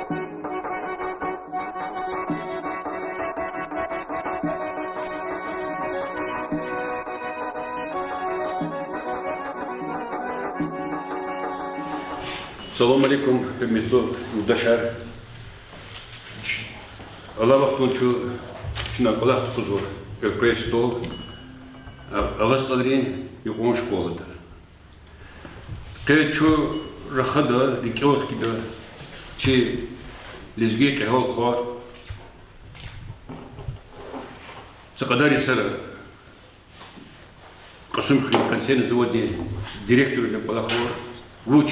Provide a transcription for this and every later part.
Салам алейкум, hürmetli yurttaşlar. Allah vaxtınca şuna qalaq tuxuzur. Ökprestol, ağaçların yuqon şkolada. Qeçu raxada dikəvət kidə ki lizgi qəhol xar. Çaqadar isər Qasım konserni zavodi direktoruyla qalaqor. Vuç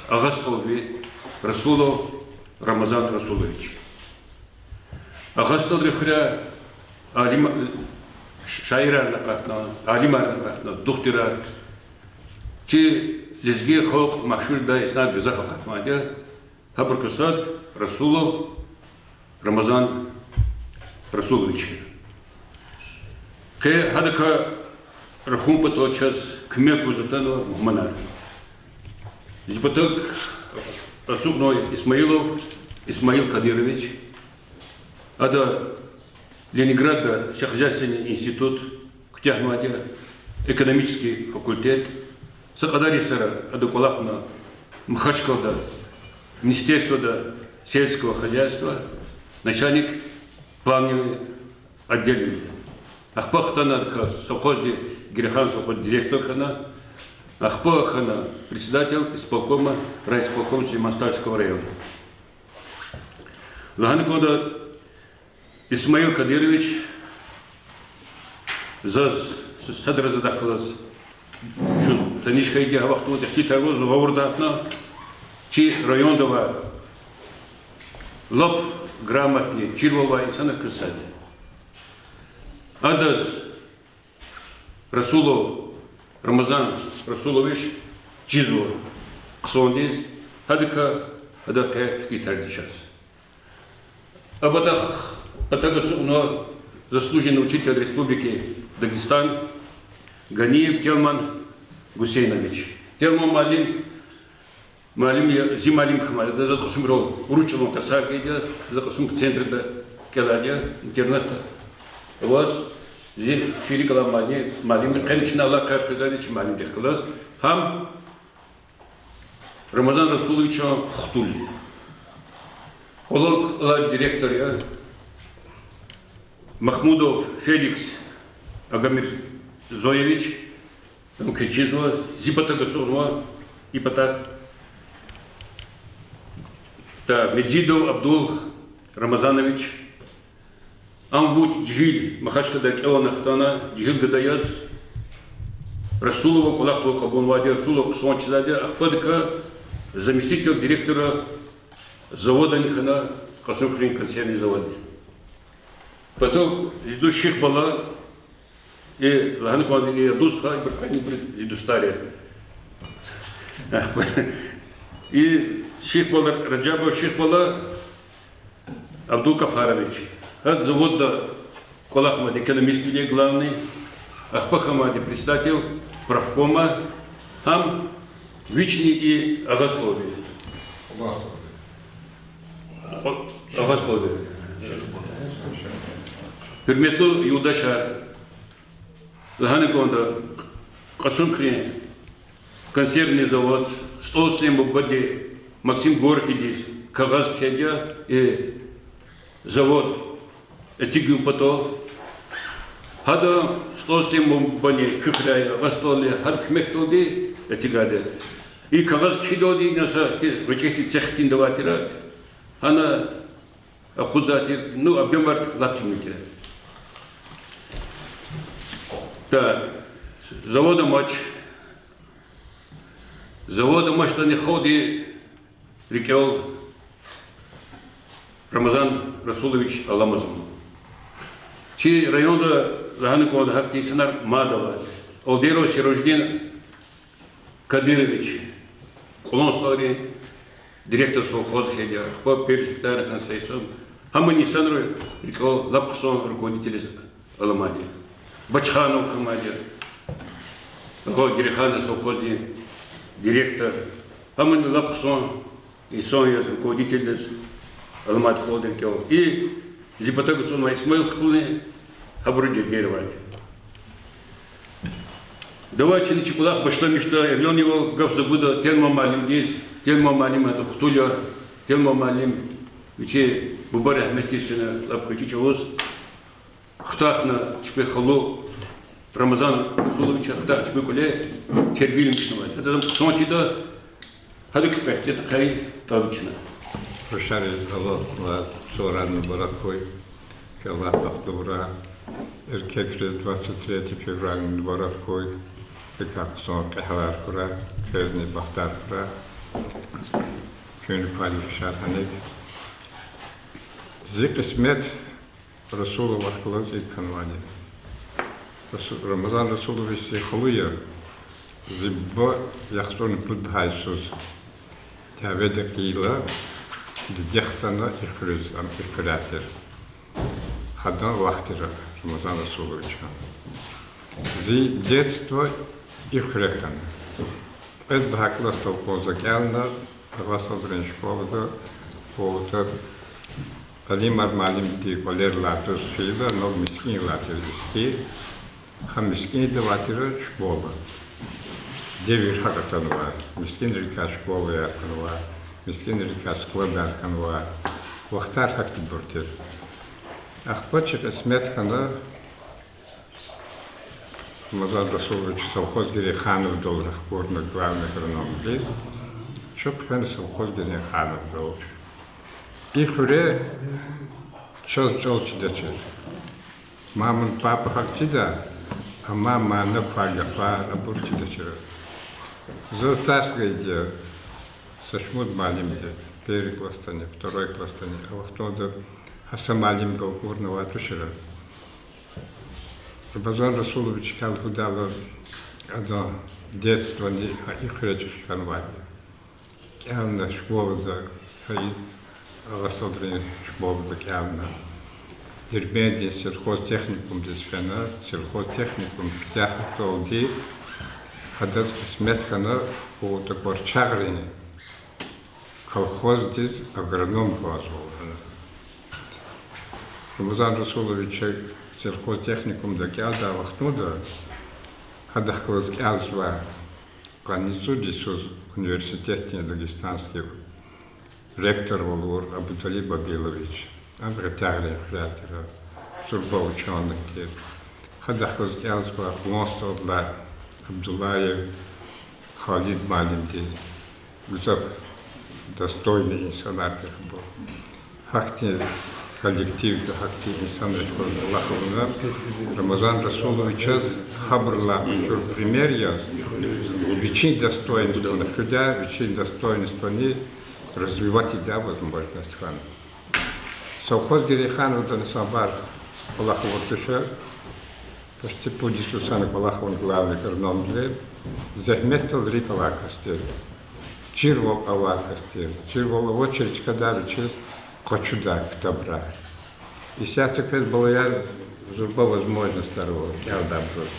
Ağastovi Rasulov Ramazan Rasulovich. Ağastov rəxrə alim şairlarla qatna, alimlarla qatna, doktorar ki lizgi xalq məşhur da İslam qızaq qatmadı. Habrkasad Rasulov Ramazan Rasulovich. Qe hadaka rəxum patoças kmək uzatano muhmanar. Депутат Ацугной Исмаил Кадирович, ада Ленинграда Сельскохозяйственный институт, Ктяхмаде, экономический факультет, Сакадарисара Адакулахна Мхачкалда, Министерство сельского хозяйства, начальник плановый отделения. Ахпахтана совхозе Герехан совхоз директор хана, Ахпахана, председатель исполкома, райисполкома Сулейман-Стальского района. Лаганекода Исмаил Кадирович за садра задахкалас чун танишка иди авахту техти тарвозу гаурдатна чи райондова лоб грамотный чирвова инсана кысади. Адаз Расулов Рамазан Расулович Чизо Ксондиз Хадика Адаке Китардичас. Абадах Патагацуно заслуженный учитель Республики Дагестан Ганиев Телман Гусейнович. Телман Малим Зималим Хамад, да за Косумрол Уручелом Тасакеде, за Косум центр Келадия, интернета. У вас здесь Чирикала Малим, конечно, Аллах Кархазарич Малим Дехкалас, Хам Рамазан Расуловича Хтули. Холол директор Махмудов Феликс Агамир Зоевич, Кечизова, Зипатагасурова, Ипатак, Меджидов Абдул Рамазанович, Амбуч Джигиль, Махачкада Келанахтана, Джигиль Гадаяз, Расулова Кулахтова Кабунвади, Расулова Кусуанчизади, Ахпадка, заместитель директора завода Нихана, Касумхрин консервный завод. Потом Зиду Шихбала и Лаганакван и Адустха, и Баркани Зидустария. И Шихбала Раджабов Шихбала Абдул Кафарович. От завода Колахмад, экономист главный, Ахпахамади, председатель правкома, Хам Вични и Агаслови. Агаслови. Hürmetli yurttaşlar, Лаганеконда, Касумхрин, консервный завод, Столслем Бабади, Максим Горкидис, Кагазкедя и завод Этигю Патол. Хада Столслем Бабади, Кюхрая, Гастоле, Хад Кмехтоди, Этигаде. И Кагазкедоди, Наса, Вачехти Цехтин Даватира, Хана Акузатир, ну, Абемарт Латимитира. Так, завода матч то не ходи рекел Рамазан Расулович Аламазон. Чи районда Лаганекода Хахти Санар Мадова, Олдеро Сирождин Кадирович, Колонстори, директор совхоза Хедя, Хпа Персиктайна Хансайсон, Хамани Санру рекел Лапксон, руководитель Аламадия. Бачханов Хамадия, Герехана совхозе директор, Хаман Лапсон и Соня, руководитель Алмат Холден Кел. И Зипатагу Цуна Исмаил Хулни Хабруджи Гервани. Давайте на чекулах башта мечта, Леон его гавзабуда, тельма малим здесь, тельма малим это хтуля, тельма малим, вече Бубари Ахметисина, лапхачи чавоз, хтахна чпехалу, Рамазан Расулович хтах чпекуле, тербилим чнавали. Это самочида, хадык пять, это кай тавична. Прощали Allah Сурану Баракой, Аллах Бахтура, Эркекре 23 февраля Баракой, как сон Кахвар Кура, Кезни Бахтар Кура, Кюни Пали Шарханек. Зик Смет Расулова Хлози Канвани. Рамазан Расулович Хлуя, Зибба Яхтон Пудхайсус, Таведа Кила, Дехтана Ихрюз, Ампиркулятер. Хадан Лахтера, Рамазан Расуловича. Зи детство Ихрехан. Это бахакла столкоза Гелна, Расал Бреншковда, Повтер, Алимар Малим Ди Валер Латус Фида, но мискин Латер Исти, Хамискин де Латера Школа. Девиш Хакатанва, мискин река Школа Ярканва, мискин река Склада Ярканва, Вахтар Хактибуртер. Ахпачек Сметхана Рамазан Расулович совхоз Гереханов долларах порно главный агроном лет. Шопхан совхоз Гереханов доллар. И хуре чол чидачер. Мамон папа хактида, а мама на пагапа абур чидачер. Застарская идея. Сашмуд малимде. Первый кластане, второй кластане. А во втором Хасамалим Галкурного Атушера. Рамазан Расулович Калхудала одно детство их речи Ханвали. Кявна школа за Хаиз, Расодрин школа за Кявна. Дербенди сельхозтехникум десфена, сельхозтехникум Тяхтолди, Хадацки Сметхана по такой чагрине. Колхоз дис агроном классовал. Рамазан Расулович сельхозтехникум до Кялда Вахтуда, Хадахклаз Кялзва, Каницу Дисус университете дагестанский ректор Валур Абутали Бабилович, Абратария Фратера, Сурба ученых тет, Хадахклаз Кялзва, Лонстодла, Абдулаев, Халид Малимди, Гузаб достойный инсонар был. Хахти коллектив Хахти Александрович Лаховна, Рамазан Расулович Хабрла, пример я, очень достоинство находя, очень достоинство не развивать идея возможность хан. Совхоз Герехан вот на Сабар Аллахова туша, почти по дисусану Аллахован главный карном для, захметил рик Аллахастер, чирвол Аллахастер, чирвол в очередь когда через Кочудак добра. И сейчас теперь была я зурба возможность старого кялда просто.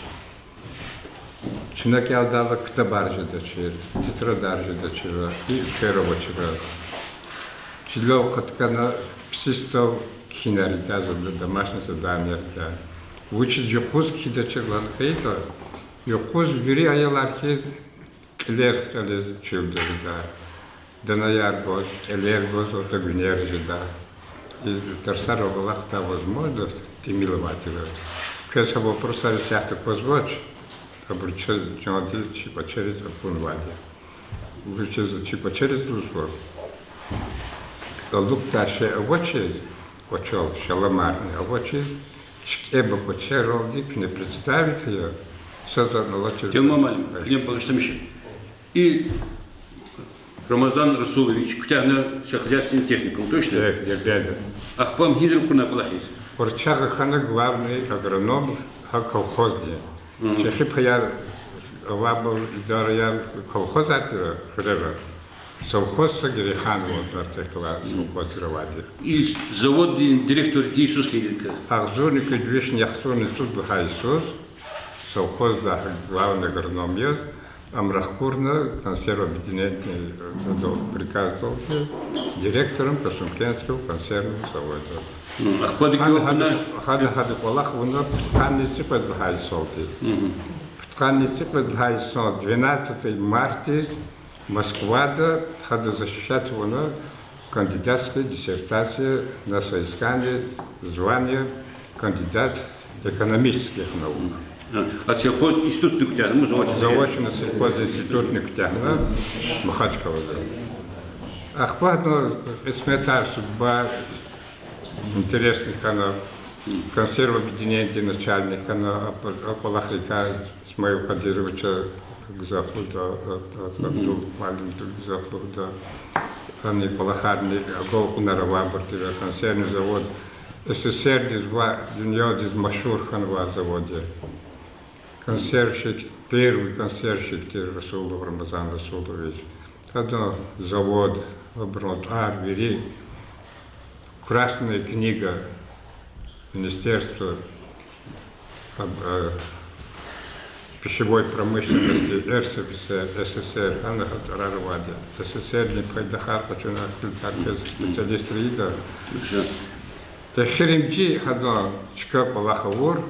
Чина кялдала ктабаржи дочер, тетрадаржи дочер и феровочера. Чилов каткана псистов кинарида за домашнее задание. Учит жокуз кидачерлан кейто, жокуз вери аялархиз клерхталез чилдерда. Данаяргоз, Элергоз, это Гунержида. И Тарсарова была та возможность стимулировать его. Когда вопрос сяхта позволить, обречен Джонадил Чипачерец Апунвади. Обречен Чипачерец Руслов. Лук таше овочи, очел шаламарный овочи, чкеба почеров дип не представить ее, создано лучше. Тем маленьким, к ним получится и Рамазан Расулович, кутяна хозяйственным техникум, точно? Да. Ах, пам хизр пуна плохис. Порчага хана главный агроном колхозде. Чехип я лабал дарья колхозатера хрева. Совхоз Герехан вот артикула совхоз Равади. И завод директор Иисус Кирилка. Ахзурник Вишня Хсун Иисус Иисус совхоз да главный агроном есть. Амрахпурна консерва объединения приказывал директором Косумкенского консервного завода. Ахпады кёхна. Хады Полах вуна тканицы подлагай солти. Тканицы подлагай солти. 12 марта Москва хады защищать вуна кандидатская диссертация на соискание звания кандидат экономических наук. А сельхоз институт тюктян, мы заочно сельхозинститутных тяхна Махачкова. Ахпатно сметар судьба интересных она консерва объединения начальника на Полахрика Смаил Кадировича Гзафуда, Абдул Малин Гзафуда, они Полахарни, Голку Наравабартива, консервный завод. СССР из Машур Ханва заводе. Консервщик, первый консервщик Расулов Рамазан Расулович. Это завод оборот Арвери. Красная книга Министерства пищевой промышленности СССР, она Рарваде. СССР не пайдахар, почему специалист Рида. Херимджи хада чка Полахавор,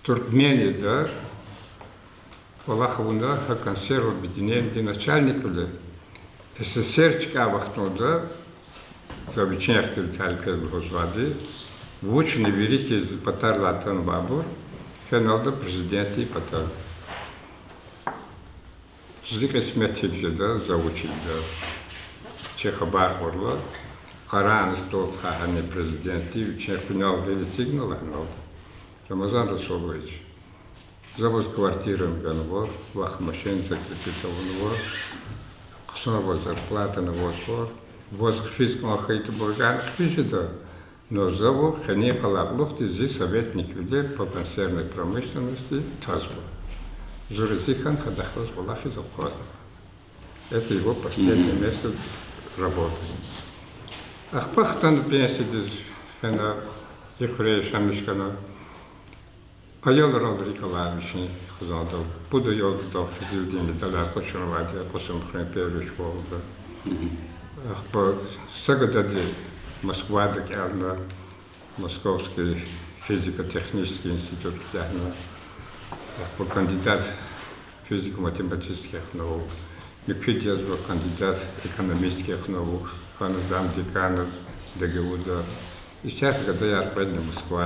Туркмении, да, Полахавунда, консерва объединения начальника, СССР чка вахтуда, за обычных территориях Госвады, вученый великий Патар Латан Бабур, феналда президент и Патар. Зика сметик да, заучить, да, Чехабар Орла. Харан стол хахани президенти, ученик понял вели сигнал, Рамазан Расулович. Завоз квартиру Ганвор, вах машин закрепится Ганвор, снова зарплата на Восвор, воз физикум хейт бурган физида, но завод хани халаблухти здесь советник людей по консервной промышленности Тазбу. Журезихан хадахлас Валахи завхоз. Это его последнее место работы. Ахпахтан пенсидиз хена ихрей шамишкана. Ayol Rodrikovich'ni xizonda. Bu da yolda fizildiğim medallar koçurvadı, koçum krempeviş oldu. Bu Сагадады Москвада кялна, Московский физико-технический институт кялна. Bu кандидат физико-математических наук. Никитьев был кандидат экономических наук, он зам декана ДГУ. И сейчас, когда я отправил в Москву,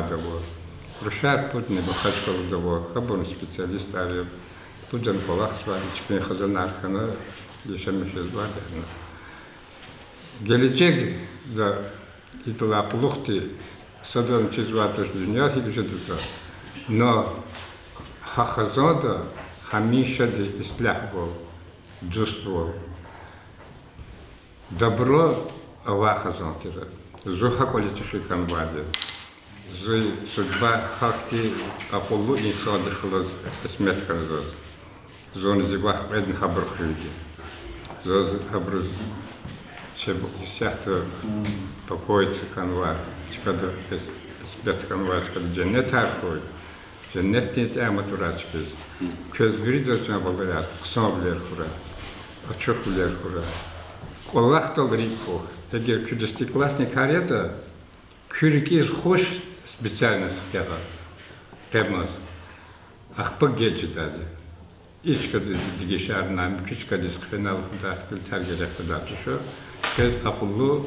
Рушар Путин, Махачкова, Хабон специалист, Путин Полах Свадич, Хазанархана, еще еще звали. Геличег, да, и туда плохти, садан чизватуш дня, но Хахазода, Хамишади Ислях был, чувствовал. Добро Авахазон, Зуха политический конваде. Судьба хакти Аполло инсан дыхлаз смет казаз. Зон зибах один хабр хюди. Зон хабр чеб сяхта покоится канва. Чкада смет канва, чкада дженнет архой. Дженнет нет аматурачкез. Көз биридзе чабалар, ксавлер хура. Ачоклер хура. Аллах тал рикхо. Егер кюдестиклассник харета, кюрикез хош специальность кяга. Кемнос. Ахпак геджитади. Ишкады дигешарнам, кичкады скринал худахтыл таргелек худахтышу. Кез Аполло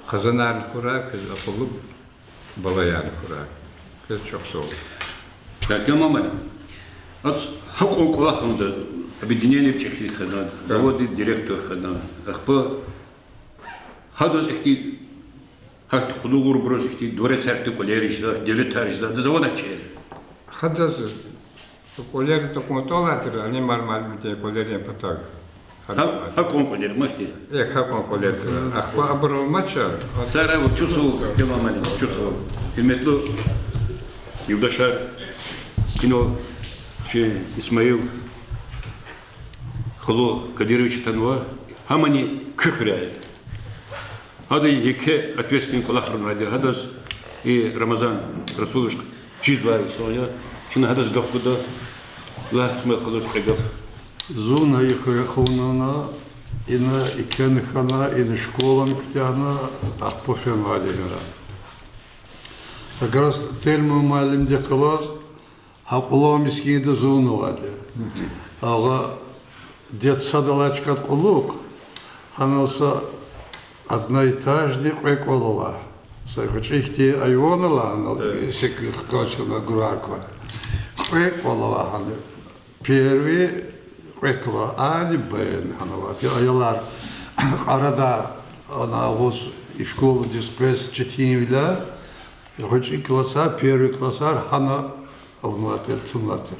хазанарн хура, кез Аполло балаян хура. Кез чоксол. Так, я мама. От хакон кулахында объединение в Чехии хана, заводы директор хана. Ахпа хадос ихти хат кулугур брос ихти дворец артикуляризда, делетаризда, да завод ачер. Хадос коллеги то контролятор, они нормально коллеги потак. Хакон коллеги махти. Хакон коллеги. Ахпа абрал матча. Сара вот чувствовал, я мама чувствовал. Хилметлу Юдашар кино че Исмаил Хло Кадирович Танва хамани кхряет. Хада еке ответственный кулахрун ради хадас и Рамазан Расулович чизва и соня чин хадас гавкуда لا اسمه خلص حقب Зуна и хреховна, и на икенхана, и на школам ктяна, ах по фенвадигера. Так раз тельму малим декалаз, хапулам искида зуна ваде. Ага детсадалачкат кулук, ханалса одноэтажный квеколала. Сайхучихти айонала, секих кочена гурарква. Квеколала ханы. Первый Квекова, а не Бен, Аяlar arada она воз и школу диспресс четимиля, хоть и класса, первый классар, хана авнатер, цунатер.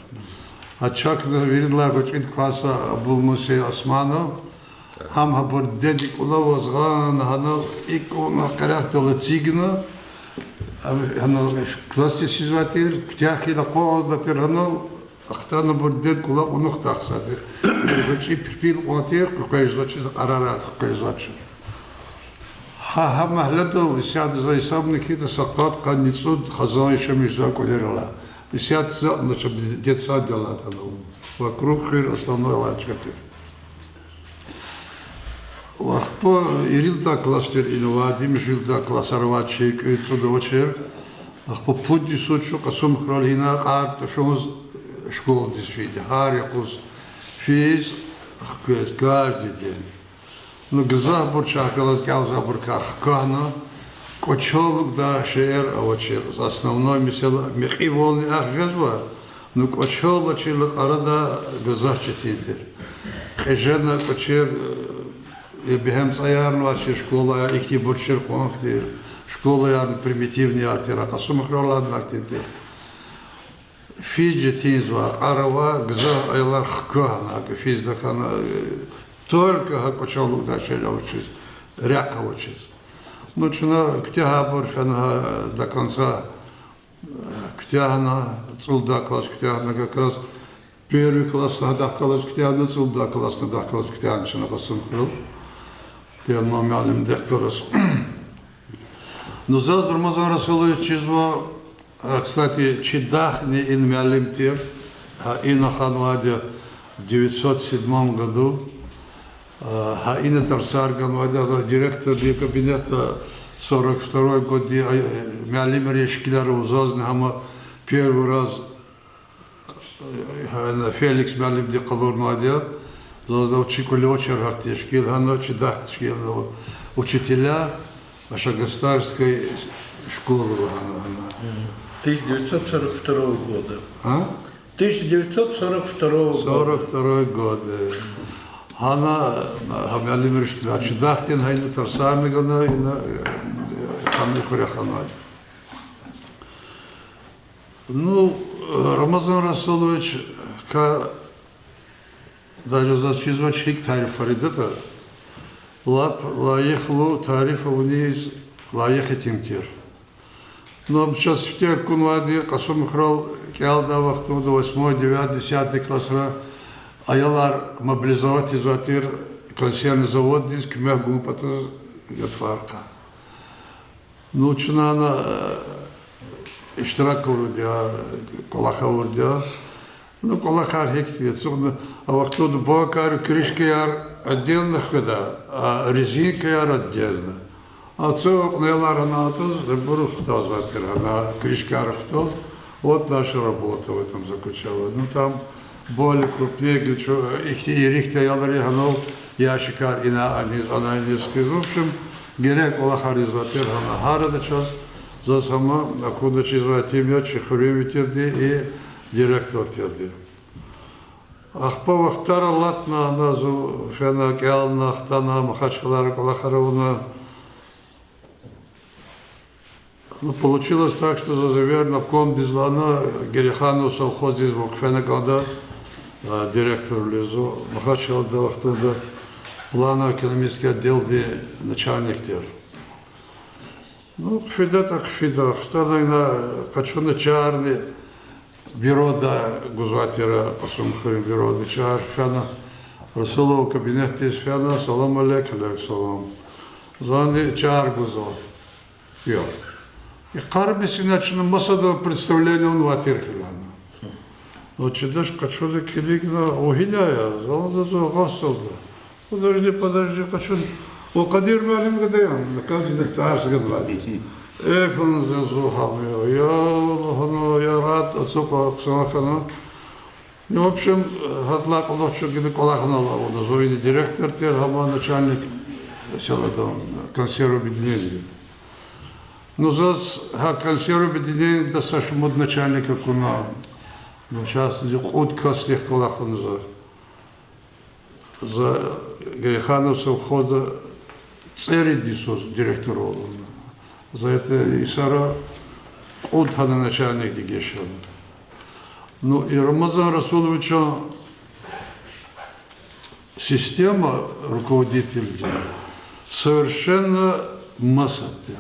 А чак верила, хоть и класса был мусе Османов, хам хабор дедик улава зган, хана икона характера цигна, хана классе сизватер, птяхи на колдатер, хана Ахтана бурдет кула унух таксады. Гочи пирпил отер, кукайзлачи qarara кукайзлачи. Ха махлато сяд за исабники да сакат каницуд хазаиша миза колерала. Сяд за значит детсад делат оно. Вокруг хир основной лачкаты. Вахпо ирилда кластер инвади мишилда классарвачи кыцудовчер. Вахпо пудди сучу касум хралина qart шоз школа действительно, харикус, физ, каждый день. Но гзах бурчакалас, гялзах бурках кана, кочолок да шер, а вот основной мисела, мехи волны ах жезва, но кочолок чилок арада гзах четитер. Хежена кочер, ебихем цаярн вачи школа, ихти бурчер конхтир, школа ярн примитивный артера, касум хролад нартинтер. Фиджи тизва, арава, гза, айлар хкана, физдакана, только хакочалу дачеля учись, ряка учись. Ну, чина, ктяга борфяна до конца, ктягана, цулда класс, ктягана как раз, первый класс надахкалась ктягана, цулда класс надахкалась ктягана, чина посынхрыл, тем номялим декторас. Но завтра Рамазан Расулович чизва, кстати, Чидахни ин Мялимтир, Ина Ханваде в 907 году, Ина Тарсар Ганваде, директор кабинета 42 год, Мялим Решкилер узазны, хама первый раз Феликс Мялим Декалур Нваде, заздав Чикулевчер Хактишкил, хана Чидахтишкил, учителя Ашагастарской школы. 1942 года. А? 1942 года. 42 год. Она, Хамялим Решкила, Чидахтин, Хайна Тарсарнигана, и на Хамни Хуряханад. Ну, Рамазан Расулович, даже за чизвачик тариф аридата, лаехлу тарифа вниз, лаехет имтир. Но сейчас в тех кунвади, касум храл, кялда вахту до 8, 9, 10 класса, аялар мобилизовать изотир, консервный завод, диск, мягу, потом гатфарка. Ну, чинана, иштрака урдя, колаха урдя, ну, колахар хектит, а вахту до бакар, крышка яр отдельно хода, а резинка яр отдельно. А цех неларанатус, ребрух тазватер, на крышкарах тот, вот наша работа в этом заключалась. Ну там более крупнее, их и рихта ялариганов, ящикар и на анизский. В общем, герек олахар изватер, на харада час, за сама, акуда чизватим я, чихуреви терди и директор терди. Ах по вахтара латна назу, фена кялна, ахтана, махачкалара колахаровна. Ну, получилось так, что за заверно ком без лана Герихану совхоз из Букфена года директор лезу, махачал до оттуда плана экономический отдел, где начальник тер. Ну, кфида так кфида, стало на качуна чарни бюро да гузватера посумхаем бюро да чар фена Расулов кабинет из фена салам алейкум салам. Зани чар гузо. Йо. И карбиси начали масада представления он ватирхилана. Но чедаш качули килигна огиляя, он за гасолда. Подожди, качун. O Kadir Malin gadayan, kaç da tars gadvad. Ekon za зухамио, я Аллаху я рад отсока ксанахана. И в общем, хатла колочу гине колахнала, он зовини директор тер, хама начальник села там консерв объединения. Но зас консерв объединения да саш мод начальника куна. Ну сейчас от костях колахун за Греханов совхоза Церидисос директор за это Исара Ултана начальник Дигешева. Ну и Рамазан Расуловича система руководителей совершенно массатер.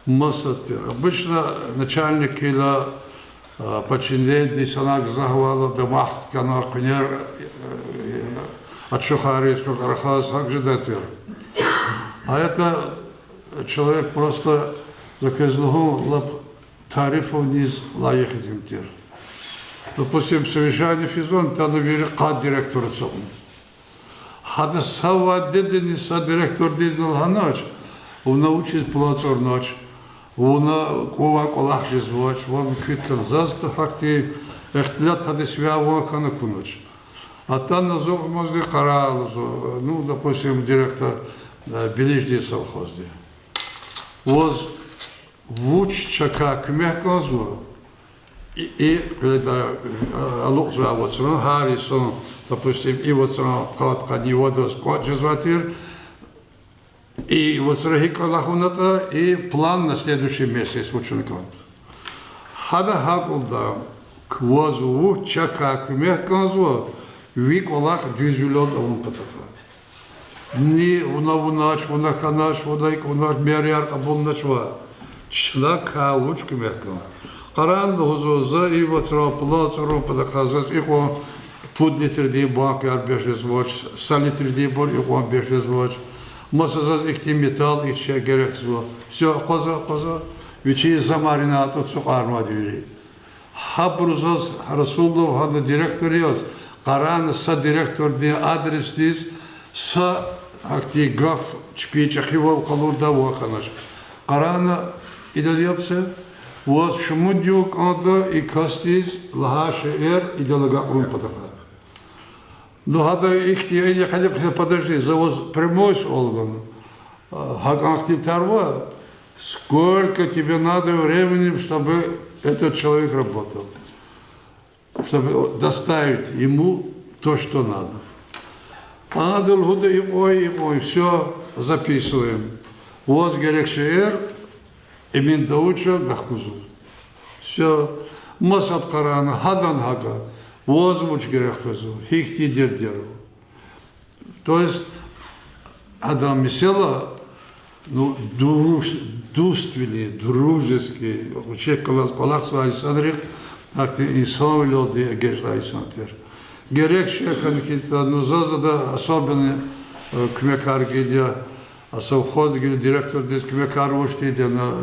Обычно начальник или подчиненный санак захвала домах канар от Шухарийского Карахаса Хакжидатер. А это человек просто заказал лап тарифов низ лаехать им тер. Допустим, совещание физван, там навери кад директор цом. Хада сава дедени са директор дизнал ханач, он научит плацор ночь, он кова колах жизвач, он квиткан зазта хакти эхтлят хада свява хана куноч. А там назов мозги карал, ну, допустим, директор Белижди совхозде. Воз вуч чака кмехкан зво. И когда алук зва вот срон Харрисон, допустим, и вот срон катка не водос коджезватир, и вот срахика лахуната, и план на следующий месяц учеников. Хада хакулда квоз вуч чака кмехкан зво. Виколах дюзюлот он потака. Ни унач, унаханаш, унаш меряр абунначва. Члака лучка мягком. Каран дозоза и вот сразу плацору потаказас и он пуднитер ди банк арбешес воч, салитер ди бор и он бешес воч. Масазас их ти металл их че герексво. Все коза. Вечи замарина тут сукарма двери. Хабрузас Расулов хада директориос. Каран са директор де адрес диз са акти граф чпичахивал калурда ваханаш. Карана идалиапсе воз шмудю канда и кастиз лахаше и далага патака. Но хада их не хотят подожди, за воз прямой с Олган. Хак актив тарва, сколько тебе надо времени, чтобы этот человек работал. Чтобы доставить ему то, что надо. А надо лгуда и ой, все записываем. Вот герекшеер, и миндауча дахкузу. Все. Масад карана, хадан хага, возмуч герекхазу, хихти дердеру. То есть, Адам Месела, ну, душственный, дружеский, человек, колас палак свай санрих, акти инсан люди геждай сантер. Герек шехан хита, ну зазада особенно кмекар гидя, а совхоз гидя директор дис кмекар ушти гидя на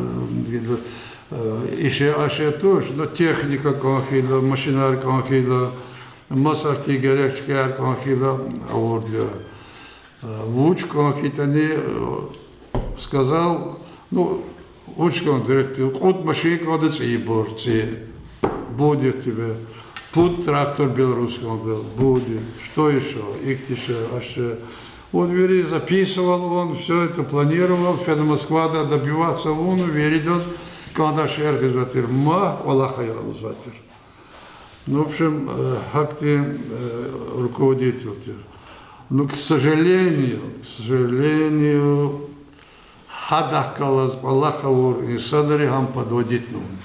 ише аше туш, но техника конхила, машинар конхила, масахти герек шкер конхила, авордя. Вуч конхита не сказал, ну, уч кон директор, от машинка одец и борцы. Будет тебе. Путь трактор белорусский был, будет. Что еще? Ихтише, аше. Он вери записывал, он все это планировал, феда Москва добиваться, он верил, когда шерги зватир, ма, Аллаха я зватир. Ну, в общем, хакти руководитель. Но, к сожалению, хадах калаз Аллаха вор, и садарихам подводить нужно.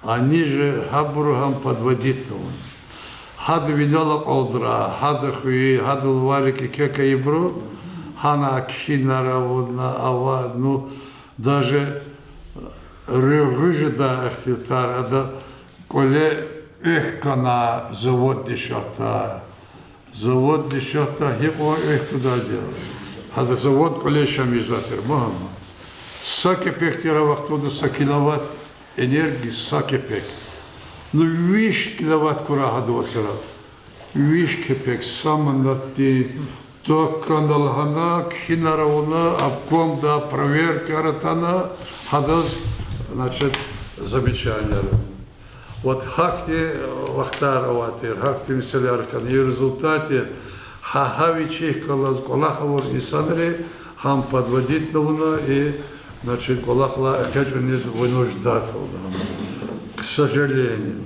Они же хабурухам подводительным. Хад виняла одра, хад хуи, хад улварики кека ибро, хана акхина раводна ава, ну даже рюгыжи да ахтитар, ада коле эхкана завод дешата, хипо эх туда делал. Хада завод коле шамизатер, махама. Саке пехтира вахтуда са киловатт энергии сакепек. Ну, виш киловатт курага двадцера. Виш кепек саманатти, то каналгана, кинаравна, обком да проверка ратана, хадаз, значит, замечания. Вот хакти вахтароватер, хакти миселяркан, и в результате хахавичих колаз колаховор и санре, хам подводительно и, значит, колахла качуниз вынуждательно. К сожалению.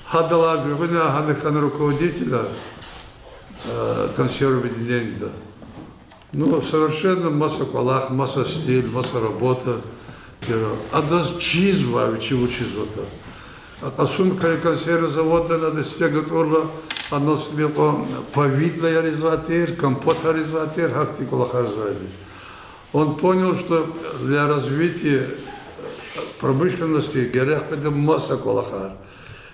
Хадала Григорьевна Ганехан руководителя консервного объединения. Ну, совершенно масса колах, масса стиль, масса работа. А das чизва, чего чизва-то? А касум консервный завод надо стегать орла, а нас себе повидло реализатор, компот реализатор, хакти колаха реализатор. Он понял, что для развития промышленности герях это масса колахар.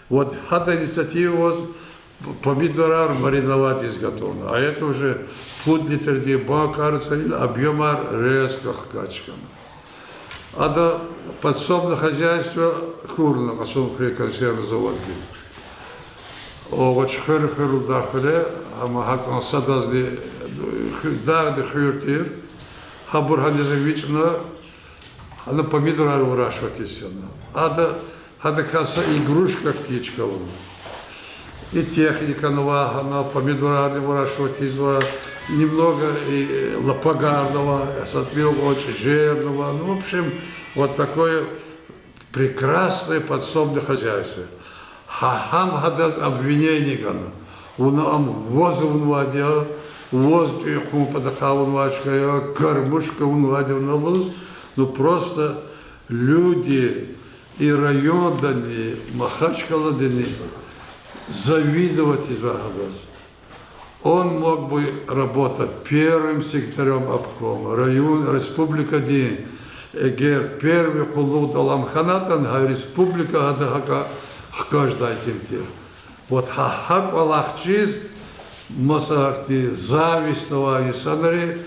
Вот эта инициатива помидорар мариновать изготовлена, а это уже фуд литерди бакарца или объемар резко качкам. А до подсобное хозяйство хурно, особенно консервный завод. Очень хорошо дахле, а мы хакан садазли дагды хюртир, хабурханизовична, она помидорар выращивать естественно. А до касса игрушка птичка. И техника новая, она помидорарный выращивать изва, немного и лапагарного, сотмелого, очень жирного. Ну, в общем, вот такое прекрасное подсобное хозяйство. Хахам гадаз обвинений гана. Он возил вадя, воздух ему подахал вачка, кормушка он вадил на луз. Ну, просто люди и районы, Махачкаладыны завидовать из Вагадаз. Он мог бы работать первым секретарем обкома, район, республика Дин, эгер первый кулу Даламханатан, а республика Адагака каждый темтир. Вот хахак валахчиз, масахти завистного Исанари,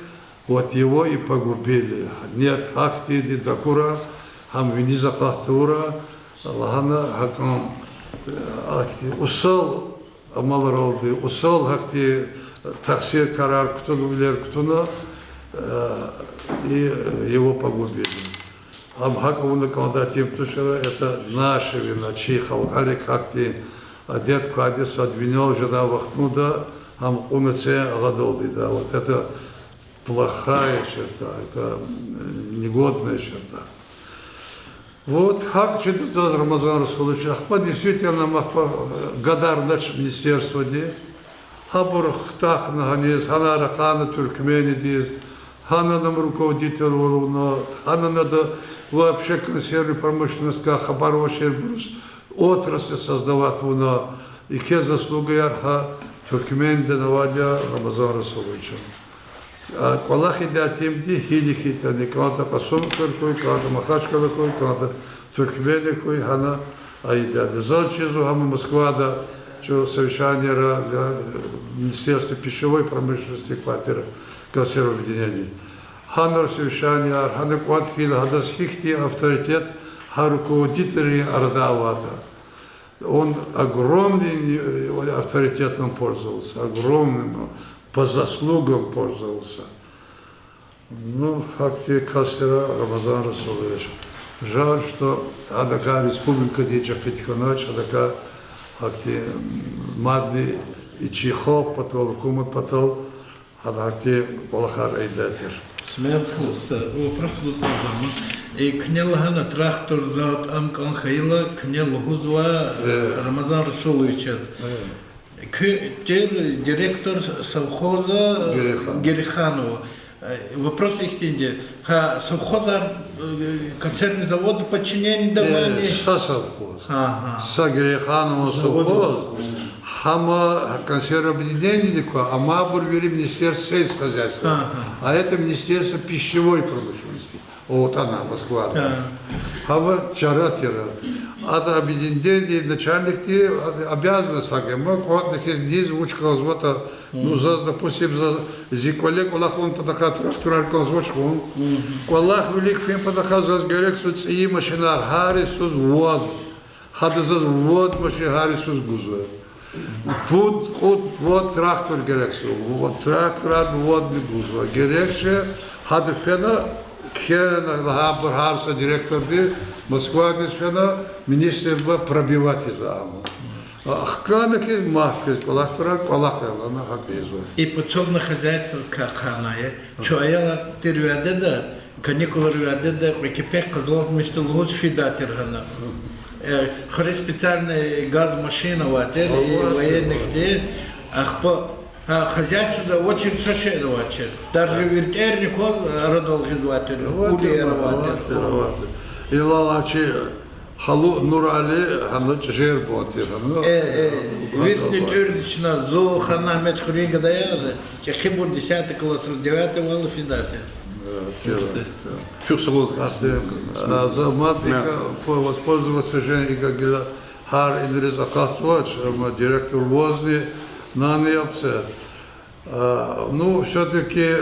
вот его и погубили. Нет хахти дидакура, хам винизакахтура, Аллахана хакам усал амалролды, усал хакти таксир карар ктуну влер ктуна, и его погубили. Амхаковна кандатим тушера это наша вина, чьи халгарик хакти одет кадис обвинил жена вахтнуда, амхунаце гадолды, да, вот это плохая черта, это негодная черта. Вот как читается Рамазан Расулович Ахмад, действительно, гадар наше министерство, где Хабур Хтах Наганез, Хана Рахана Туркмени Диз, Хана нам руководитель Уруна, Хана надо вообще консервной промышленности, Хабар вообще отрасль создавать Уна, и ке заслуга Ярха Туркмени Навадя Рамазан Расуловича. Колахи да темди хилихита не канта касом кой канта махачка кой канта туркмени кой хана айда дезалчизу хама Москва да что совещание для Министерства пищевой промышленности квартира консервного объединения хана совещание хана квартира хадас хихти авторитет руководителей Ардавата. Он огромным авторитетом пользовался, огромным по заслугам пользовался. Ну, факти Кастера Рамазан Расулович. Жаль, что Адака республика Дичахитханач, Адака факти Мадни и Чехов потол, Кумат потол, Адакти Полахар Эйдатер. Смеялся, вопрос был сказан. И кнелгана трактор за Амкан Хаила, кнел Гузва Рамазан Расуловича. Директор совхоза Гериханова. Вопрос их тенде. Совхоза консервный завод подчинение давали? Со совхоз. Со Гериханова совхоз. Хама консервное объединение, а Мабур вели Министерство сельского хозяйства. А это Министерство пищевой промышленности. Вот она, Москва. Хама Чаратира. Это объединение начальник те обязаны саги. Мы кого-то из звучка звука, ну допустим за зиколек Аллах он подахат трактор звучку. Аллах велик фем подахат за герек суд и машинар Хари суд вод. Hadızız vod başı harisuz guzver. Вот трактор gerekse, вот трактор ad вот ne guzver. Gerekse hadi fena kena haber harsa direktordi Москва dis fena minister ba пробивать изаму. Ахкана киз махкиз колахтора колахлана хакизва. И подсобное хозяйство каханая. Чуаяла тервяде да, каникулы рвяде да, экипек козлов мистер луз фидатер гана. Хори специальная газ-машина ватер и военных де, ах по хозяйство да очень сошедо ватер. Даже вертерник родол гизватер, улер ватер. И лалачи халу нурали ханно жер ботер. Вертник юридично зо хана метхурига даяр, чехибур 10 класс 9 вал фидатер. Чуксагул. За матика воспользоваться же и как хар инрез акасвач, директор возни на неопсе. Ну, все-таки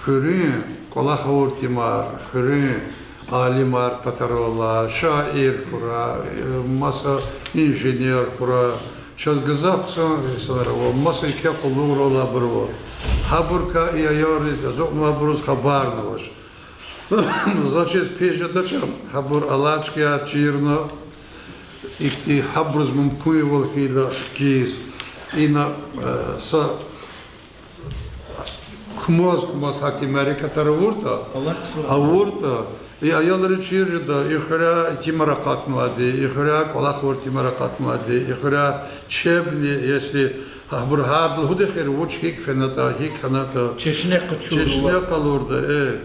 хюрин, колахаур тимар, хюрин, алимар патарола, шаир кура, масса инженер кура. Сейчас газаксан, масса икеку лурола бро. Хабурка и айорит, азок мабруз хабарноваш. Значит, печь дачам, хабур алачки ачирно, и хабруз мумкуевал хида кис, и на са хмоз хакимери катаравурта, авурта, и айолри чирда, и хря тимаракат млади, и хря колахвор тимаракат млади, и хря чебни, если хабур хабл худехер уч хик фената, хик фената, Чечня калурда,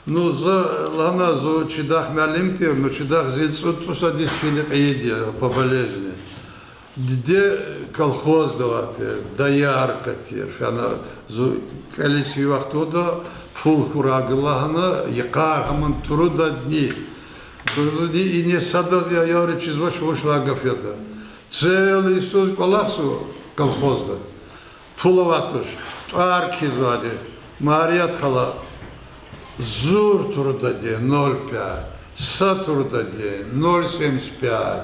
Ну, за лана за чидах мялимтир, но чидах зилцут туса дискили еде по болезни. Где колхоз даватер, доярка тер, фяна за количество вахтуда фул хурагылахана якар хаман труда дни. И не садаз я явре чизваш вышлагов это. Целый Иисус коласу колхозда. Фулаватуш, арки звали, Марият хала. Зур трудоде 0,5, са трудоде 0,75,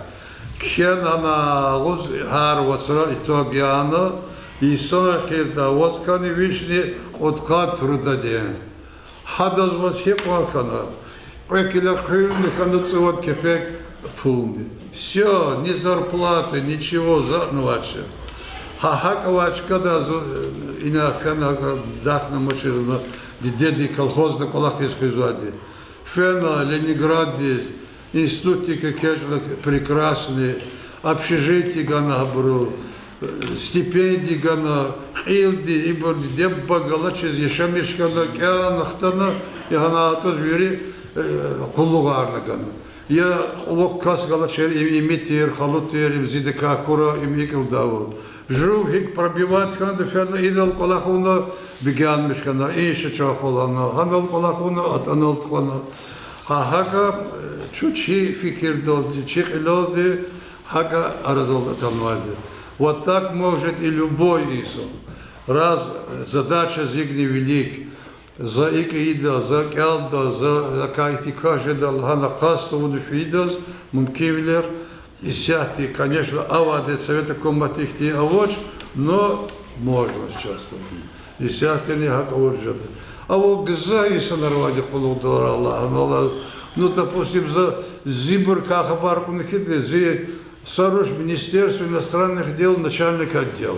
кенана луз харвацра итогиана и сонахирда воскани вишни отка трудоде. Хадаз вас хеквахана, пекеля хрильника цевот кепек пулми. Все, ни зарплаты, ничего, занувача. Хахакавачка да ина фена дахна мочерна. Деди колхозда колахийской звади. Фена, Ленинград здесь, институтики кежлы прекрасные, общежитие гана бру, стипендии гана, хилди, ибо дебба галачез, ешамишкана, кянахтана, и гана атоз вери кулугарна гана. Я лок кас галачер, имитер, халутер, им зидека кура, им икл даву. Жу, хик пробивать ханда, фена, идал колахуна, бигян мишкана, ише чахолана, ханал колахуна, атанал твана. А хака, чучи фикир долди, чих илолди, хака арадол атанвади. Вот так может и любой Иисус. Раз задача зигни велик, за икида, за кялда, за кайтикажеда, лхана касту унфидас, мумкивлер, и сяти, конечно, авады совета комбатихти авоч, но можно участвовать. И сяти не хаковуржады. А вот гза и санарвади полудора Аллаха, ну, допустим, за зибур кахабарку нахидли, за саруш Министерство иностранных дел, начальник отдела.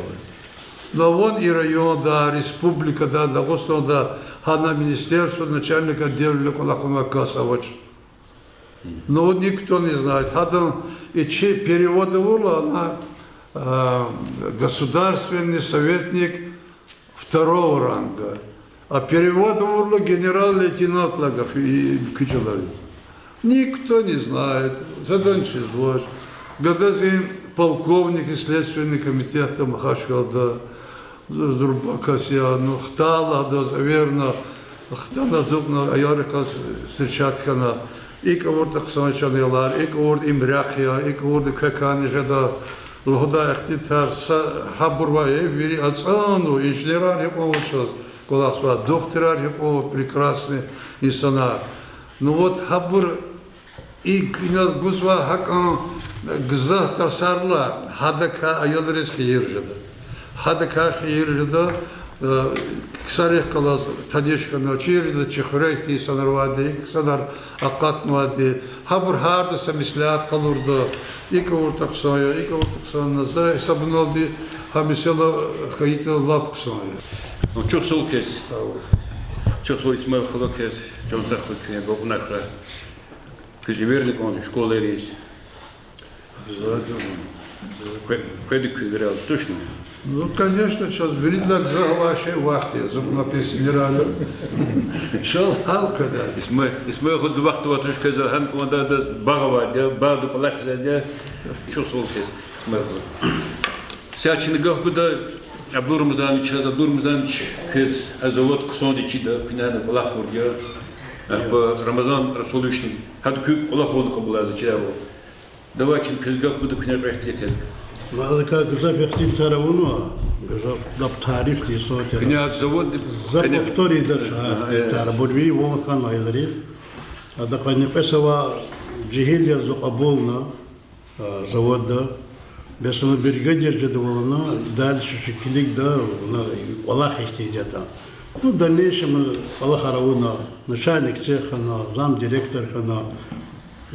Но вон и район, да, республика, да, допустим, да, хана министерство, начальник отдела, лекулахуна касавоч. Но вот никто не знает. Хадам и переводы ула на государственный советник второго ранга. А перевод ула генерал-лейтенант Лагов и Кичаларин. Никто не знает. Заданчи злож. Гадазин полковник и следственный комитет Махашкалда, Дурбакасия, Хтала, Заверна, Хтана Зубна, Аярика Сырчаткана. Ik word Xanchanilar, ik word Imrachia, ik word Kakanijada, Lhoda Echtitar, Haburwa, Eviri, Ацану, инженера Яповича, Коласва, доктора Япова, прекрасный инсанар. Ну вот Хабур İlk günler guzva hakan gızah tasarla hadaka ayılırız ki yürüdü. Hadaka yürüdü. Ксарих калас тадешка научили, чехурейки санарвади, санар акатнвади, хабр харда самислят калурда, икавуртаксоя, икавуртаксоя, за сабналди хамисела хаита лапксоя. Ну, çok soğuk kes. Çok soğuk İsmail Kılık kes. Çok saklı kıyım. Bu nakla. Kızı verdik onu, şkoleriyiz. Кведи квидерал, точно? Ну, конечно, сейчас вредно за вашей вахте, за написанирали. Шел халка, да. İsmail Kılık vakti oturuş kızı hem onda da bağı var ya, bağdı kulak güzel çok soğuk kes İsmail Kılık. Seçini gahbu da Abdurrahman içinde, Abdurrahman kız azovat kıson içinde, pinane kulak var ya. Ramazan Resulü için, hadi küp kulak oldu kabul azı çile bu. Давайте кызгах буду к нему приехать. Надо как запихтим таравуну, гап тариф тисоте. Князь завод. Запихтори дерша. Тарабурви вон айдри. Ада кани песава жихилия зуqabulna завода. Бесана бригадир жадволна дальше шикилик да на Аллах ихтиджада. Ну в дальнейшем Аллах аравуна начальник цеха, зам директор хана.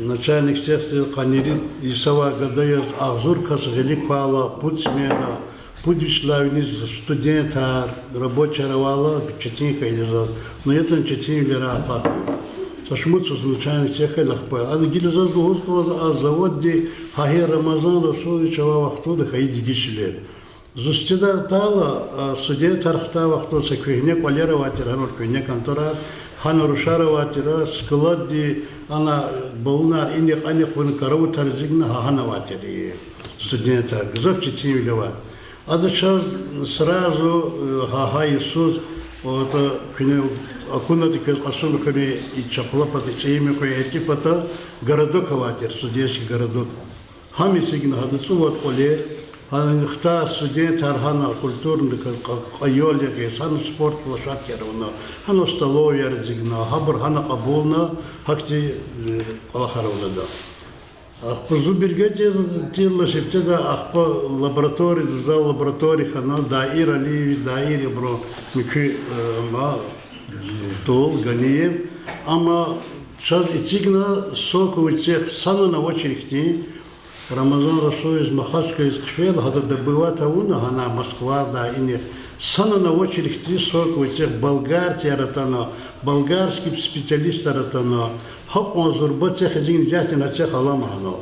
Начальник секции Канирин Исава Гадаяз Ахзур Касгалик Пала, путь смена, путь вишлавниз, студентар, рабочая равала, Четинка или за. Но это Четин лера апатно. Сашмутся с начальник цеха лахпа. А гильза злоуского заводе Хахи Рамазан Расулович Авахтуда Хаиди Гишлер. Зустида тала студент Архта Вахту Саквихне Квалера Ватиранор Квихне Конторар. Хана Рушарова тира складди она болнар иник аник вон караву тарзигна хана ватири студента гзовчи тимилева. А сейчас сразу ха Иисус вот кне акунати кез асун кне и чаплапа течеми кое экипата городок ватир студенческий городок. Хами сигна хадцу вот оле хта студент архана культурный айолия сан спорт площадке равно хано столовая разигна хабр хана кабулна хакти алахаровна да ах по зубергете тилла шептеда ах по лаборатории за лаборатории хана даир али даир бро мики ма тол ганиев ама сейчас итигна соковичех сана на очереди Рамазан Расул из Махачка из Кфела, это добывать ауна, она Москва, да, и не. Сана на очередь три сорок вот тех болгарти аратано, болгарский специалист аратано, хап он зурба тех один взять на тех аламано.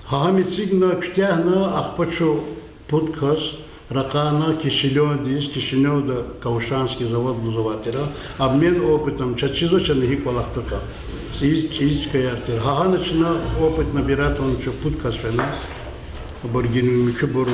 Хахами цигна ктяхна ахпачу подкас, ракана Кишинев здесь, Кишинев да Каушанский завод Лузаватера, обмен опытом, чачизо чанахи квалахтака. Чистка яртер. Хаханачна опыт набирает он еще подкас фена. Боргин микбор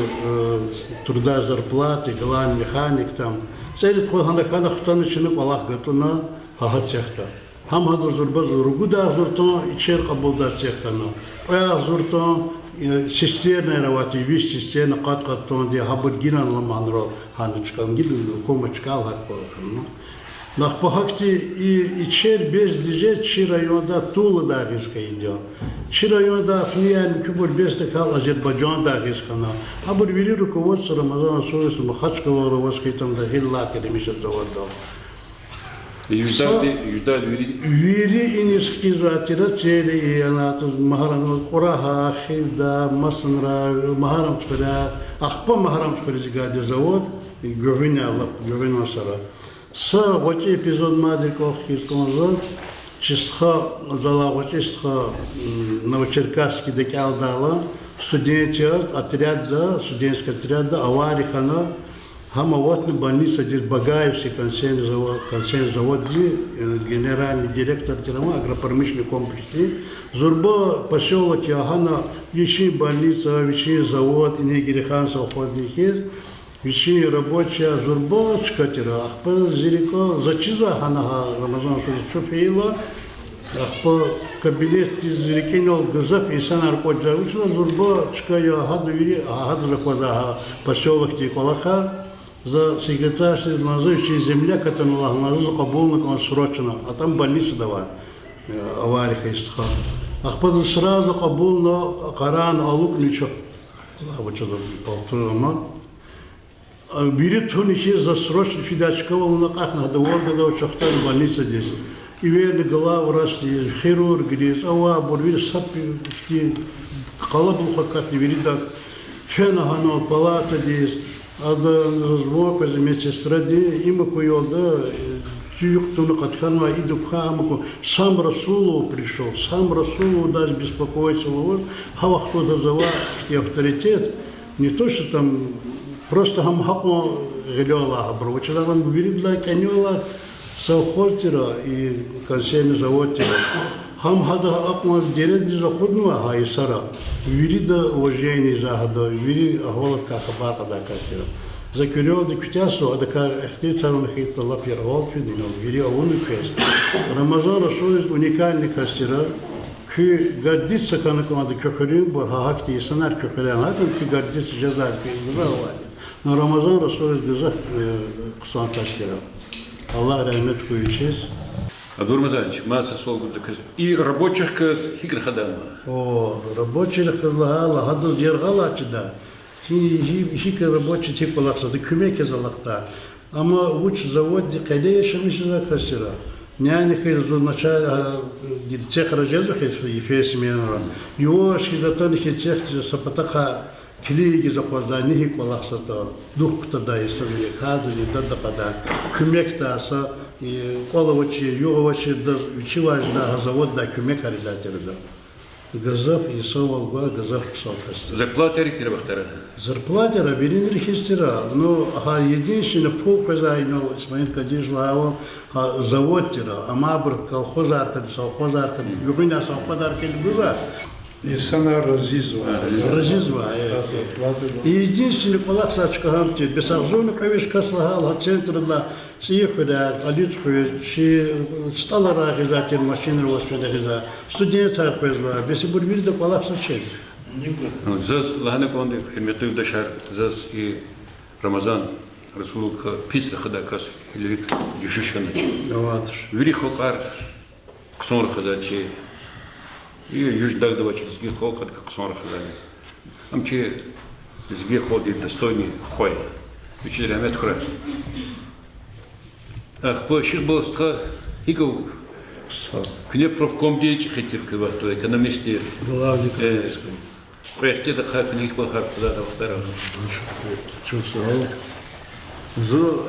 труда зарплаты, главный механик там. Целит хана хтанычны квалах гатуна хахацехта. Хам хаду зурбаз ругуда зуртон и черка болда цехана. Оя зуртон системная работа, весь система кат-каттон, где хабургинан ламанро ханычкам гилу комачкал хатпалахна. Нах пахакти и чер без диже чи районда Тула дагиска идет. Чи районда хниян кубур без такал Азербайджан дагискана. А бур вери руководство Рамазана Сурис Махачкала Раваскитам дагилла теремишат заводал. Yüzde Veri iniski zatira çeli iyanatı maharam kuraha xivda masnra maharam tkura akpa maharam tkura zigade zavod govina Allah govina sara. Sa voce epizod madri kolkhis konzor чистха зала вочистха Новочеркасский декалдала студентчат отряд за студентский отряд да аварихана Хамаватный больница здесь Багаевский консервный завод, генеральный директор Тирама, агропромышленный комплекс. Зурба поселок Яхана, вещи больница, вещи завод, и Негирихан совходных есть, вещи рабочая Зурба, чкатера, ахпа зирико, зачиза Хана Рамазан Шуричуфеила, ахпа кабинет зирикинол газап и санаркоджа, учила Зурба, чкая ахаду закваза поселок Тиколаха, за секретарь называющий земля, которая называется кабулна, он срочно, а там больница давай, авария истха. Ахпадан сразу кабулно каран алук ничего. Лавочада полтора. Бери туники за срочный фидачковал на как надо когда учахтан больница здесь. И верно голова росли, хирург здесь, ава борвир сапи в колобу как не верит так. Фена ханал палата здесь, а да разбор из медсестра здесь, им поел чуюк туну катканва иду хамку. Сам Расулов пришел, сам Расулов даже беспокоиться вот, хава кто-то зава и авторитет, не то что там просто хамхаку гелёла абру, вчера там видела канёла совхозтера и консервный заводтера. Хамхада акма деред заходного хайсара, вида уважение захада, вида ахвалат кахабар када кастера. Закурил дикутясу, а така эхтицару нахита лапьергол фидино, вида он фес. Рамазан Расулис уникальный кастера. Ki gardis kanı konuda kökülü bu hakti insanlar kökülen hakim ki gardis ceza güzel var. No Ramazan Resulü güzel kısan taşkira. Allah rahmet koyucuz. Адур Мазанович, масса солгу заказ. И рабочих каз хикр хадама. О, рабочий кызлага хадыз жергала хик рабочий тип балакса да күмек залакта. Ама уч заводи каде шамишла касира. Няни хирзу начала цех разжезу и фесмена. Его шизатан хицех сапатаха килиги запоздани хик балаксата. Дух тогда и сами хазали дадапада. Күмек таса и коловачи, юговачи да чиважна завод да күмек арилатерда. Газав и совалга газав псалкаста. Зарплата ректербахтара. Зарплата раберин рехистера, но единственный полказайнул Исмаил Кадиш Лао заводтера, амабр колхозарка, совхозарка, юбина совхозарка гуза. И сана разизва. Разизва. И единственный полак сачкахамти, бесарзуна кавишка слагал, центр на цифра, алитку, чи сталара гизатин машины воспеда гиза, студента квезва, без бурбирда полак сачек. Заз лахана конде химмету дашар заз и Рамазан Расулука писла хадакас или дюшишанач. Даватыш. Вери хокар ксон хазачи и юждаг давачи сги хокат как ксон хазани. Амчи сги ходи достойный хой. Учитель Ахмед Хура. Ах по ширбостха хиков кне профком деятель хитирка вахту экономисты. Главный. Проекты да хат них по хат да вахтара. Чувствовал. Зу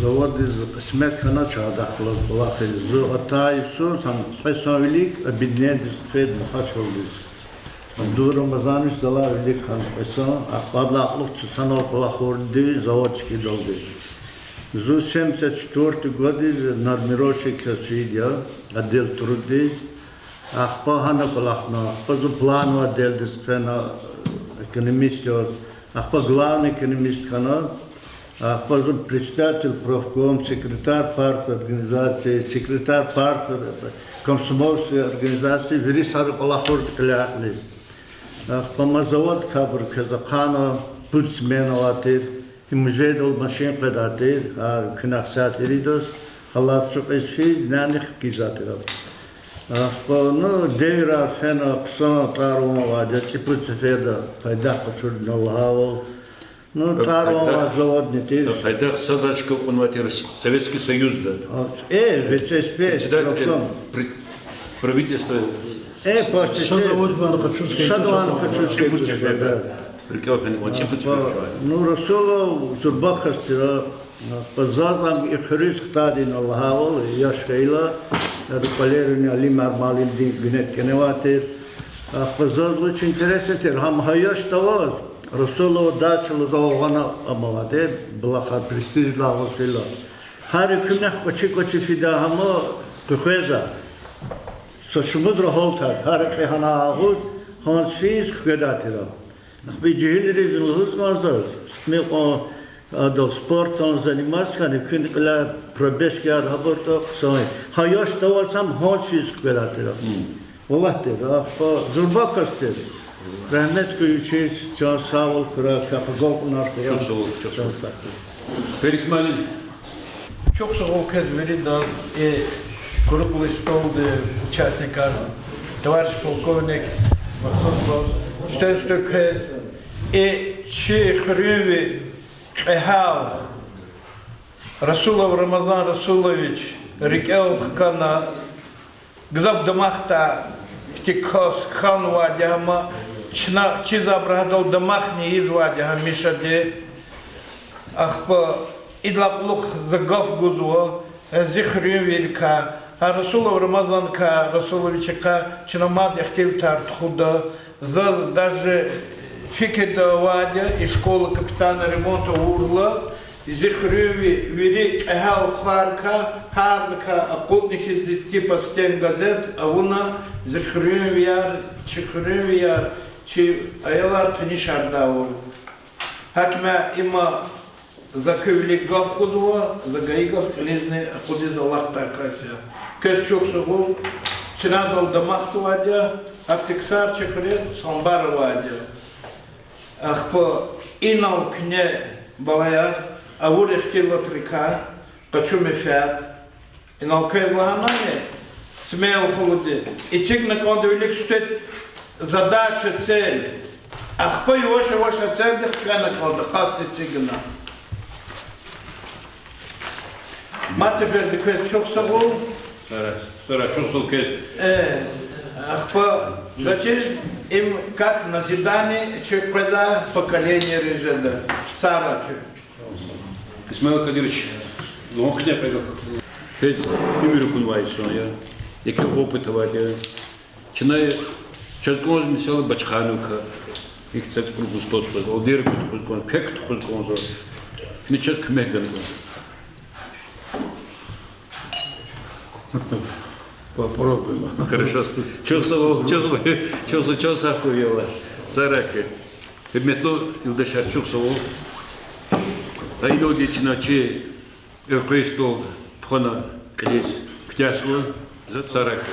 завод из сметхана чада клас балахи зу атай су сам песавилик обиднед фед махашолдис. Ду Рамазан зала велик хан песа ахпадла лук санал балахорди заводчики долды. Зу 74 годы надмирошек свидя отдел труды ахпа хана балахна ахпа зу плану отдел дискена экономист ахпа главный экономист хана председатель профком, секретарь партии организации, секретарь партии комсомольской организации, Верисар Палахор Кляхлис. Помазавод Кабр Казахана, путь сменоватыр, и музей дол машин предатыр, а кнахсат иридос, халатчук из физ, няних кизатыров. Ну, дейра фена псона тарумова, деципут сефеда, пайдах почурд налгавол. Ну, тарова завод не ты. Пайдах садачка конватир Советский Союз да. ВЦСП. Правительство. Почти. Садован Качурский. Ну, Расулов Зурбахастира, Пазазам и Хриск Тадин Аллахавал, Яшкайла, Рупалерин Алим Армалин Гинет Кеневатир. Пазаз очень интересный, Хамхаяш Таваз. Расулов дачал завана амаладе, блаха престиж лагос фила. Хари кунах кочи фида хама тухеза. Со шумудро холтад, хари кехана агуд, ханс физ кедатира. Ахби джихилири злхуз мазаз. Смех до спорта он занимался, они кункла пробежки работал, сой. Хаяш давал сам ханс физ кедатира. Валахтер, ахба зурбакастер. Rahmet koyucuyuz, can sağ ol, kafagol kunar kurar. Çok sağ ol, çok sağ ol. Felix Malin. Çok sağ ol, kez veri da grup listoldu участников товарищ полковник Махсудов, Стенстокез, и Чихрюви Эхал, Расулов Рамазан Расулович, Рикел Хкана, Гзав Дамахта, Ктикос Хан Вадяма, Чиза Брагадол Дамахни из Вадяма Мишаде, Ахпа Идлаплух Загав Гузуа, Зихрювилька, а Расулов Рамазанка Расуловичка, Чинамад Яхтив Тартхуда, даже Фикеда Вадя и школа капитана ремонта Урла, Зихрюви Велик Эхал Фарка, Хардака, Акутники типа Стен газет, а уна Зихрювияр, Чихрювияр, Чи Аялар Танишардаур. Хакма има закывли гавкудуа, загаигав лизны Акудиз Аллах Такасия. Кэчук Сугу, Чинадал Дамах Суадя, Актиксар Чехрет, Самбар Вадя. Ахпа Инал Кне Балаяр, Аур Эхтила Трика, Пачуме Фят, Инал Кэзлаганане, Смеял Холоди. И чик на коду велик стоит задача, цель. Ахпа и ваша цель, да на коду, хасти цигана. Мацепер деквет чок сагу. Сара, чувствовал кэс. Ахпа, зачем им как назидание, когда поколение режеда. Сара. Исмаил Кадирович, лонхне прегал. Петь умеру кунвайсон я. Яке опыта вадя. Чиная, сейчас гоз мисала бачханука. Их цет кругу стот поз. Олдер кут позгон, пект позгон зор. Не час кмеган. Попробуем. Хорошо. Чё саху ела. Сараке. Метло Илдашар чуксову. А люди чиначи Эркрестол Тхона Клис Ктяслу за Сараке.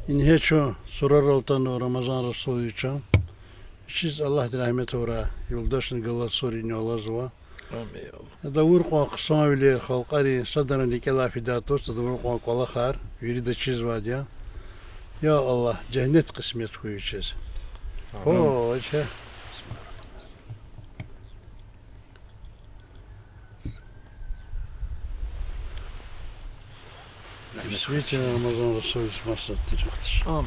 İnheço sorar altanı Ramazan Rasulu'yla. Şiz Allah rahmet ora yoldaşın galasori olazwa. دور قوا قسم ولی خالقاری صدرن دیکلا فداتوس دور قوا کلا خار یرید چیز وادیا یا الله cennet قسمت کویچز او چه Bismillah Ramazan Resulü masattıraktır. Amin.